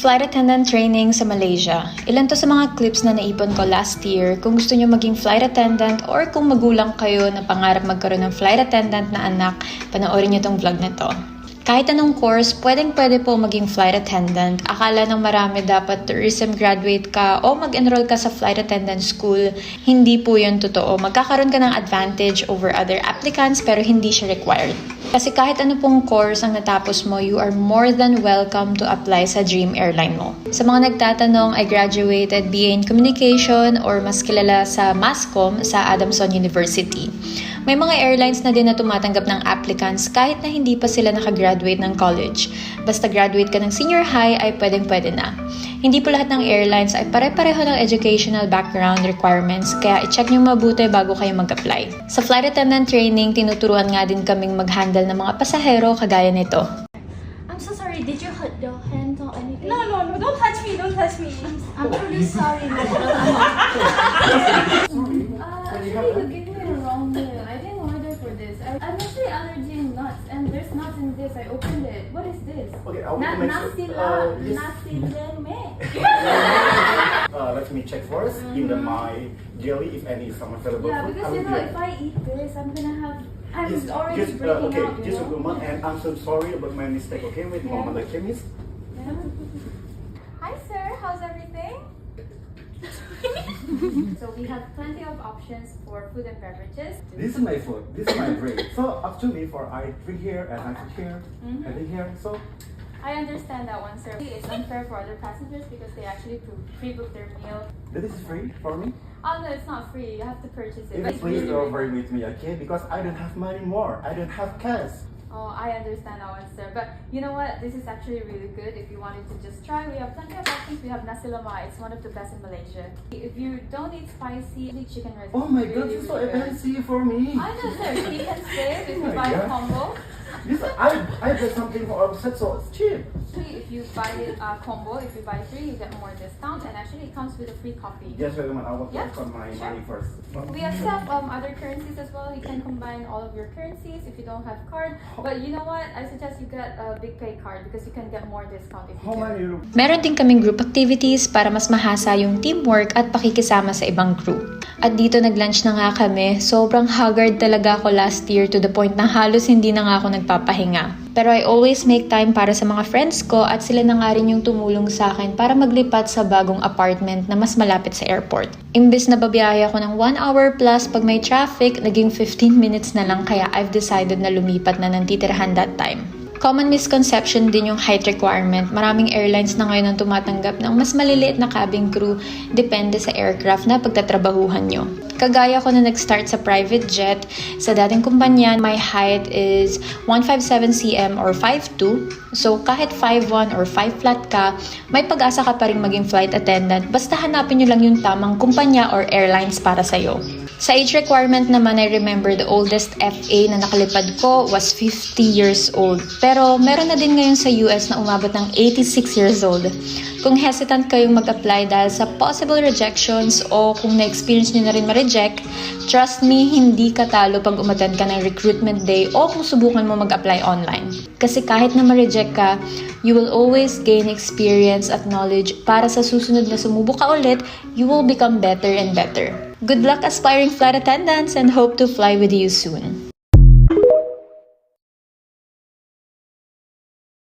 Flight attendant training sa Malaysia. Ilan to sa mga clips na naipon ko last year. Kung gusto nyo maging flight attendant or kung magulang kayo na pangarap magkaroon ng flight attendant na anak, panoorin nyo tong vlog na to. Kahit anong course, pwede po maging flight attendant. Akala ng marami dapat tourism graduate ka o mag-enroll ka sa flight attendant school. Hindi po yun totoo. Magkakaroon ka ng advantage over other applicants pero hindi siya required. Kasi kahit ano pong course ang natapos mo, you are more than welcome to apply sa dream airline mo. Sa mga nagtatanong, I graduated BA in Communication or mas kilala sa MASCOM sa Adamson University. May mga airlines na din na tumatanggap ng applicants kahit na hindi pa sila nakagraduate ng college. Basta graduate ka ng senior high ay pwedeng-pwede na. Hindi po lahat ng airlines ay pare-pareho ng educational background requirements kaya i-check nyo mabuti bago kayo mag-apply. Sa flight attendant training, tinuturuan nga din kaming mag-handle ng mga pasahero kagaya nito. I'm so sorry, did you hurt your hand or anything? No, don't touch me, don't touch me. I'm really sorry, madam. Actually, you gave me the wrong meal. I didn't order for this. I'm actually allergic in nuts, and there's nuts in this. I opened it. What is this? Okay, I will make Nasi lemak. Let me check first in my jelly if any is available. Yeah, food. because I you will know, do it. if I eat this, I'm gonna have. I'm Just- already just, breaking okay, out. just a You know? moment, and I'm so sorry about my mistake. Okay, wait a Yeah. moment, the chemist. Yeah. Hi, sir. How's everything? So we have plenty of options for food and beverages. This is my food. This is my drink. So actually, for I drink here and I drink here, Mhm. I drink here. So I understand that one, sir. It's unfair for other passengers because they actually pre-book their meal. this is free for me. Oh no, it's not free. You have to purchase it. If But it's please really, over with me, okay? Because I don't have money more. I don't have cash. Oh, I understand that one, sir. But you know what? This is actually really good. If you wanted to just try, we have plenty of options. We have nasi lemak. It's one of the best in Malaysia. If you don't eat spicy, the chicken rice. Oh my God, this is so expensive for me. I know, sir. You can save if you Oh my buy a God. combo. This I get something for offset, so it's cheap. Actually, if you buy a combo, if you buy 3, you get more discount. And actually, it comes with a free coffee. Just wait a minute. I will Yeah, put my sure. money first. We accept other currencies as well. You can combine all of your currencies if you don't have card. But you know what? I suggest you get a big pay card because you can get more discount if you How do. many? Meron din kaming group activities para mas mahasa yung teamwork at pakikisama sa ibang group. At dito nag-lunch na nga kami. Sobrang haggard talaga ako last year to the point na halos hindi na nga ako nagpapahinga. Pero I always make time para sa mga friends ko at sila na nga rin yung tumulong sa akin para maglipat sa bagong apartment na mas malapit sa airport. Imbes na babiyahe ako ng 1 hour plus pag may traffic, naging 15 minutes na lang kaya I've decided na lumipat na ng titirahan that time. Common misconception din yung height requirement. Maraming airlines na ngayon ang tumatanggap ng mas maliliit na cabin crew depende sa aircraft na pagtatrabahuhan nyo. Kagaya ko na nag-start sa private jet, sa dating kumpanya, my height is 157 cm or 5'2". So kahit 5'1 or 5 flat ka, may pag-asa ka pa rin maging flight attendant. Basta hanapin nyo lang yung tamang kumpanya or airlines para sa'yo. Sa age requirement naman, I remember the oldest FA na nakalipad ko was 50 years old. Pero meron na din ngayon sa US na umabot ng 86 years old. Kung hesitant kayong mag-apply dahil sa possible rejections o kung na-experience nyo na rin ma-reject, trust me, hindi ka talo pag umattend ka ng recruitment day o kung subukan mo mag-apply online. Kasi kahit na ma-reject ka, you will always gain experience at knowledge para sa susunod na sumubok ka ulit, you will become better and better. Good luck aspiring flight attendants and hope to fly with you soon.